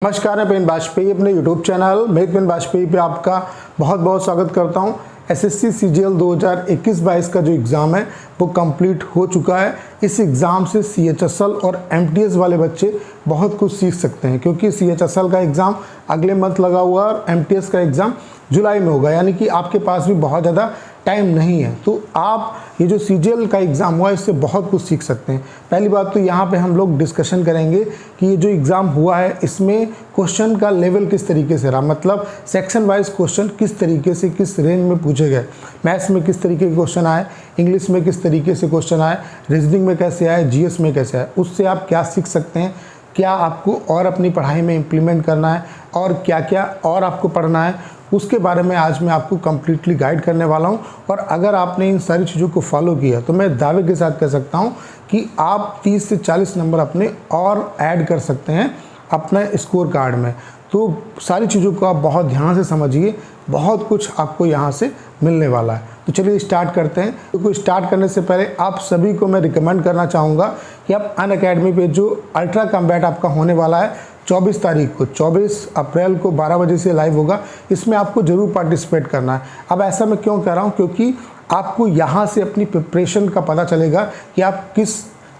नमस्कार, मैं पेन वाजपेयी अपने YouTube चैनल मेक पेन वाजपेयी पे आपका बहुत बहुत स्वागत करता हूं। एसएससी सीजीएल 2021-22 का जो एग्ज़ाम है वो कंप्लीट हो चुका है। इस एग्ज़ाम से सीएचएसएल और एमटीएस वाले बच्चे बहुत कुछ सीख सकते हैं, क्योंकि सीएचएसएल का एग्ज़ाम अगले मंथ लगा हुआ है और एमटीएस का एग्ज़ाम जुलाई में होगा, यानी कि आपके पास भी बहुत ज़्यादा टाइम नहीं है। तो आप ये जो सीजीएल का एग्ज़ाम हुआ है इससे बहुत कुछ सीख सकते हैं। पहली बात तो यहाँ पे हम लोग डिस्कशन करेंगे कि ये जो एग्ज़ाम हुआ है इसमें क्वेश्चन का लेवल किस तरीके से रहा, मतलब सेक्शन वाइज क्वेश्चन किस तरीके से किस रेंज में पूछे गए। मैथ्स में किस तरीके के क्वेश्चन आए, इंग्लिश में किस तरीके से क्वेश्चन आए, रीजनिंग में कैसे आए, जीएस में कैसे आए, उससे आप क्या सीख सकते हैं, क्या आपको और अपनी पढ़ाई में इम्प्लीमेंट करना है और क्या क्या और आपको पढ़ना है, उसके बारे में आज मैं आपको कम्प्लीटली गाइड करने वाला हूं। और अगर आपने इन सारी चीज़ों को फॉलो किया तो मैं दावे के साथ कह सकता हूं कि आप 30 से 40 नंबर अपने और ऐड कर सकते हैं अपने स्कोर कार्ड में। तो सारी चीज़ों को आप बहुत ध्यान से समझिए, बहुत कुछ आपको यहाँ से मिलने वाला है। तो चलिए स्टार्ट करते हैं। तो स्टार्ट करने से पहले आप सभी को मैं रिकमेंड करना चाहूँगा कि आप अनअकैडमी पे जो अल्ट्रा कम्बैट आपका होने वाला है 24 तारीख को, 24 अप्रैल को 12 बजे से लाइव होगा, इसमें आपको ज़रूर पार्टिसिपेट करना है। अब ऐसा मैं क्यों कह रहा हूँ, क्योंकि आपको यहाँ से अपनी प्रिपरेशन का पता चलेगा कि आप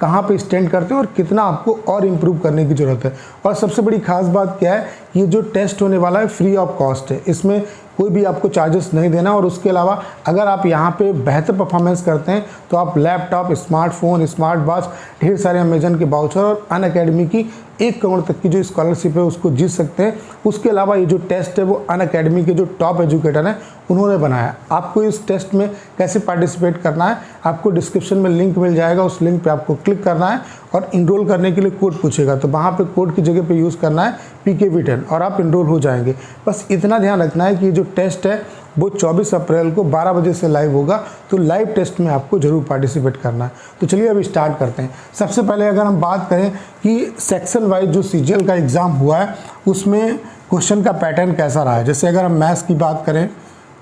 कहाँ पे स्टैंड करते हैं और कितना आपको और इम्प्रूव करने की ज़रूरत है। और सबसे बड़ी खास बात क्या है, ये जो टेस्ट होने वाला है फ्री ऑफ कॉस्ट है, इसमें कोई भी आपको चार्जेस नहीं देना। और उसके अलावा अगर आप यहाँ पे बेहतर परफॉर्मेंस करते हैं तो आप लैपटॉप, स्मार्टफोन, स्मार्ट वॉच, ढेर सारे अमेजन के वाउचर और अनअकैडमी की 1 करोड़ तक की जो स्कॉलरशिप है उसको जीत सकते हैं। उसके अलावा ये जो टेस्ट है वो अनअकैडमी के जो टॉप एजुकेटर हैं उन्होंने बनाया। आपको इस टेस्ट में कैसे पार्टिसिपेट करना है, आपको डिस्क्रिप्शन में लिंक मिल जाएगा, उस लिंक पे आपको क्लिक करना है और इनरोल करने के लिए कोड पूछेगा, तो वहाँ पे कोड की जगह पे यूज़ करना है PKV10 और आप इनरोल हो जाएंगे। बस इतना ध्यान रखना है कि ये जो टेस्ट है वो 24 अप्रैल को 12 बजे से लाइव होगा, तो लाइव टेस्ट में आपको ज़रूर पार्टिसिपेट करना है। तो चलिए अभी स्टार्ट करते हैं। सबसे पहले अगर हम बात करें कि सेक्शन वाइज जो सीजीएल का एग्ज़ाम हुआ है उसमें क्वेश्चन का पैटर्न कैसा रहा है। जैसे अगर हम मैथ्स की बात करें,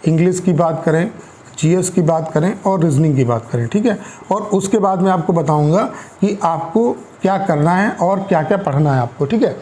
इंग्लिश की बात करें, जीएस की बात करें और रीजनिंग की बात करें, ठीक है। और उसके बाद मैं आपको बताऊंगा कि आपको क्या करना है और क्या क्या पढ़ना है आपको, ठीक है।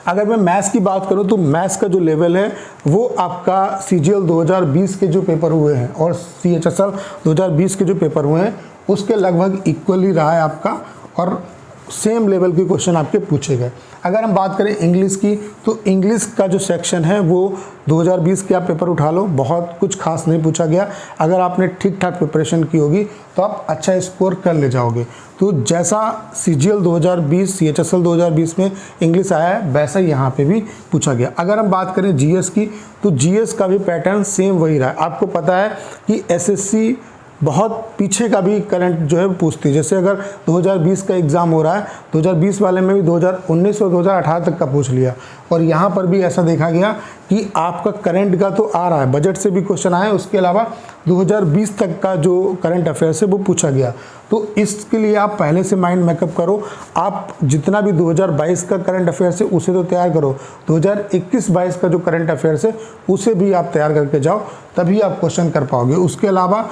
अगर मैं मैथ्स की बात करूं तो मैथ्स का जो लेवल है वो आपका सीजीएल 2020 के जो पेपर हुए हैं और सीएचएसएल 2020 के जो पेपर हुए हैं उसके लगभग इक्वली रहा है आपका, और सेम लेवल के क्वेश्चन आपके पूछे गए। अगर हम बात करें इंग्लिश की तो इंग्लिश का जो सेक्शन है वो 2020 के आप पेपर उठा लो, बहुत कुछ खास नहीं पूछा गया। अगर आपने ठीक ठाक प्रिपरेशन की होगी तो आप अच्छा स्कोर कर ले जाओगे। तो जैसा सीजीएल 2020 सीएचएसएल 2020 में इंग्लिश आया है वैसा यहाँ पे भी पूछा गया। अगर हम बात करें जीएस की तो जीएस का भी पैटर्न सेम वही रहा है। आपको पता है कि एसएससी बहुत पीछे का भी करंट जो है पूछती है। जैसे अगर 2020 का एग्ज़ाम हो रहा है, 2020 वाले में भी 2019 और 2018 तक का पूछ लिया, और यहाँ पर भी ऐसा देखा गया कि आपका करंट का तो आ रहा है, बजट से भी क्वेश्चन आए, उसके अलावा 2020 तक का जो करंट अफेयर्स है वो पूछा गया। तो इसके लिए आप पहले से माइंड मेकअप करो। आप जितना भी 2022 का करंट अफेयर्स है उसे तो तैयार करो, 2021-22 का जो करंट अफेयर्स है उसे भी आप तैयार करके जाओ, तभी आप क्वेश्चन कर पाओगे। उसके अलावा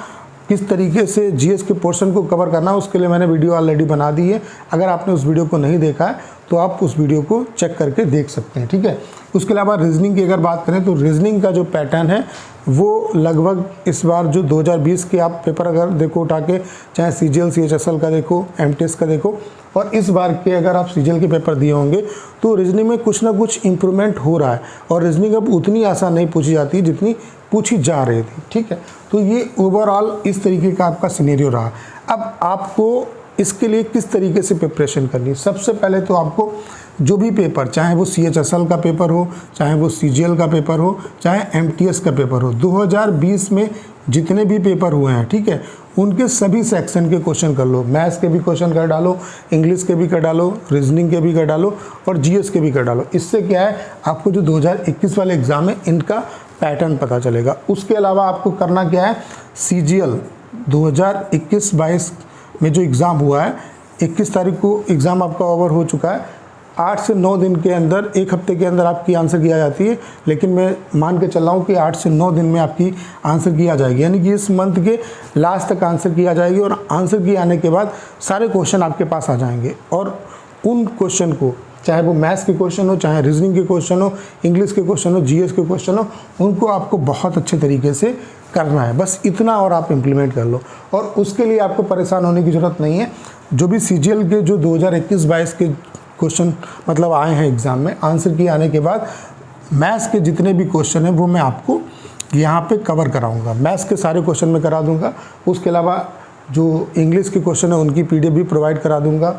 किस तरीके से जीएस के पोर्शन को कवर करना है उसके लिए मैंने वीडियो ऑलरेडी बना दी है। अगर आपने उस वीडियो को नहीं देखा है तो आप उस वीडियो को चेक करके देख सकते हैं, ठीक है। उसके अलावा रीजनिंग की अगर बात करें तो रीजनिंग का जो पैटर्न है वो लगभग इस बार जो 2020 के आप पेपर अगर देखो उठा के, चाहे सीजीएल सीएचएसएल का देखो, एमटीएस का देखो, और इस बार के अगर आप सीजीएल के पेपर दिए होंगे तो रीजनिंग में कुछ ना कुछ इम्प्रूवमेंट हो रहा है और रीजनिंग अब उतनी आसान नहीं पूछी जाती जितनी पूछी जा रही थी, ठीक है। तो ये ओवरऑल इस तरीके का आपका सिनेरियो रहा। अब आपको इसके लिए किस तरीके से प्रिपरेशन करनी है। सबसे पहले तो आपको जो भी पेपर, चाहे वो सीएचएसएल का पेपर हो, चाहे वो सीजीएल का पेपर हो, चाहे एमटीएस का पेपर हो, 2020 में जितने भी पेपर हुए हैं, ठीक है, उनके सभी सेक्शन के क्वेश्चन कर लो। मैथ्स के भी क्वेश्चन कर डालो, इंग्लिश के भी कर डालो, रीजनिंग के भी कर डालो और जीएस के भी कर डालो। इससे क्या है, आपको जो 2021 वाले एग्ज़ाम है इनका पैटर्न पता चलेगा। उसके अलावा आपको करना क्या है, सीजीएल 2021-22 में जो एग्ज़ाम हुआ है, 21 तारीख को एग्ज़ाम आपका ओवर हो चुका है। 8 से 9 दिन के अंदर, 1 हफ्ते के अंदर आपकी आंसर की आ जाती है, लेकिन मैं मान के चल रहा हूँ कि 8 से 9 दिन में आपकी आंसर की आ जाएगी, यानी कि इस मंथ के लास्ट तक आंसर की आ जाएगी। और आंसर की आने के बाद सारे क्वेश्चन आपके पास आ जाएंगे और उन क्वेश्चन को चाहे वो मैथ्स के क्वेश्चन हो, चाहे रीजनिंग के क्वेश्चन हो, इंग्लिश के क्वेश्चन हो, जीएस के क्वेश्चन हो, उनको आपको बहुत अच्छे तरीके से करना है। बस इतना और आप इम्प्लीमेंट कर लो, और उसके लिए आपको परेशान होने की ज़रूरत नहीं है। जो भी सीजीएल के जो 2021-22 के क्वेश्चन मतलब आए हैं एग्ज़ाम में, आंसर किए आने के बाद मैथ्स के जितने भी क्वेश्चन हैं वो मैं आपको यहाँ पे कवर कराऊंगा। मैथ्स के सारे क्वेश्चन मैं करा दूंगा। उसके अलावा जो इंग्लिश के क्वेश्चन है उनकी पीडीएफ भी प्रोवाइड करा दूंगा,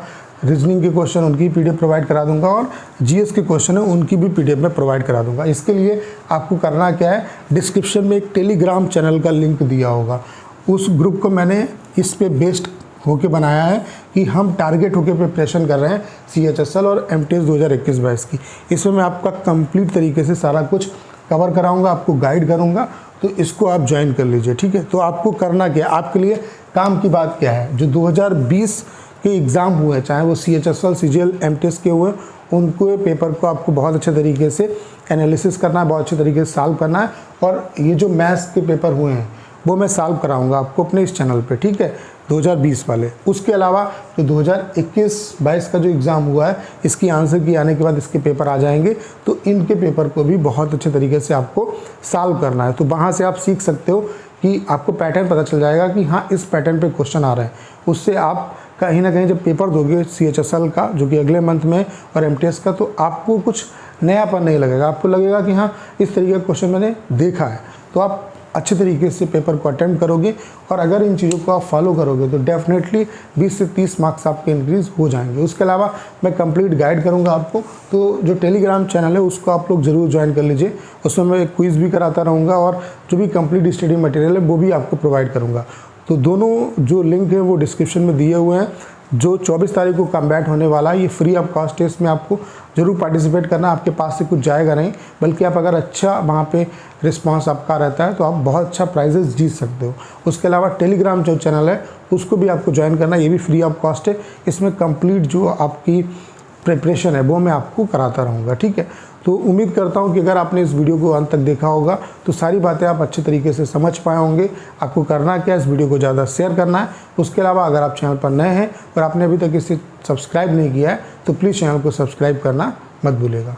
रीजनिंग के क्वेश्चन उनकी पीडीएफ प्रोवाइड करा दूंगा, और जीएस के क्वेश्चन है उनकी भी पीडीएफ में प्रोवाइड करा दूंगा। इसके लिए आपको करना क्या है, डिस्क्रिप्शन में एक टेलीग्राम चैनल का लिंक दिया होगा। उस ग्रुप को मैंने इस पे बेस्ड होके बनाया है कि हम टारगेट होके प्रिपरेशन कर रहे हैं सीएचएसएल और एमटीएस 2021-22 की। इसमें मैं आपका कंप्लीट तरीके से सारा कुछ कवर कराऊंगा, आपको गाइड करूंगा, तो इसको आप ज्वाइन कर लीजिए, ठीक है। तो आपको करना क्या है, आपके लिए काम की बात क्या है, जो 2020 के एग्ज़ाम हुए, चाहे वो सीएचएसएल, सीजीएल, एमटीएस के हुए, उनको पेपर को आपको बहुत अच्छे तरीके से एनालिसिस करना है, बहुत अच्छे तरीके से सॉल्व करना है। और ये जो मैथ्स के पेपर हुए हैं वो मैं सॉल्व कराऊंगा आपको अपने इस चैनल पे, ठीक है, 2020 वाले। उसके अलावा जो 2021-22 का जो एग्ज़ाम हुआ है, इसकी आंसर की आने के बाद इसके पेपर आ जाएंगे, तो इनके पेपर को भी बहुत अच्छे तरीके से आपको सॉल्व करना है। तो वहाँ से आप सीख सकते हो कि आपको पैटर्न पता चल जाएगा कि हाँ इस पैटर्न पे क्वेश्चन आ रहे हैं। उससे आप कहीं ना कहीं जब पेपर दोगे सीएचएसएल का, जो कि अगले मंथ में, और एमटीएस का, तो आपको कुछ नयापन नहीं लगेगा। आपको लगेगा कि हाँ इस तरीके का क्वेश्चन मैंने देखा है। तो आप अच्छे तरीके से पेपर को अटेम्प्ट करोगे, और अगर इन चीज़ों को आप फॉलो करोगे तो डेफिनेटली 20 से 30 मार्क्स आपके इंक्रीज़ हो जाएंगे। उसके अलावा मैं कंप्लीट गाइड करूंगा आपको। तो जो टेलीग्राम चैनल है उसको आप लोग ज़रूर ज्वाइन कर लीजिए। उसमें मैं क्विज़ भी कराता रहूँगा, और जो भी कंप्लीट स्टडी मटेरियल है वो भी आपको प्रोवाइड करूँगा। तो दोनों जो लिंक है वो डिस्क्रिप्शन में दिए हुए हैं। जो 24 तारीख को कम्बैट होने वाला है, ये फ्री ऑफ कॉस्ट टेस्ट में आपको ज़रूर पार्टिसिपेट करना। आपके पास से कुछ जाएगा नहीं, बल्कि आप अगर अच्छा वहाँ पे रिस्पांस आपका रहता है तो आप बहुत अच्छा प्राइजेस जीत सकते हो। उसके अलावा टेलीग्राम जो चैनल है उसको भी आपको ज्वाइन करना, ये भी फ्री ऑफ कॉस्ट है। इसमें कंप्लीट जो आपकी प्रिपरेशन है वो मैं आपको कराता रहूँगा, ठीक है। तो उम्मीद करता हूँ कि अगर आपने इस वीडियो को अंत तक देखा होगा तो सारी बातें आप अच्छे तरीके से समझ पाए होंगे। आपको करना क्या है, इस वीडियो को ज़्यादा शेयर करना है। उसके अलावा अगर आप चैनल पर नए हैं और आपने अभी तक इसे सब्सक्राइब नहीं किया है तो प्लीज़ चैनल को सब्सक्राइब करना मत भूलिएगा।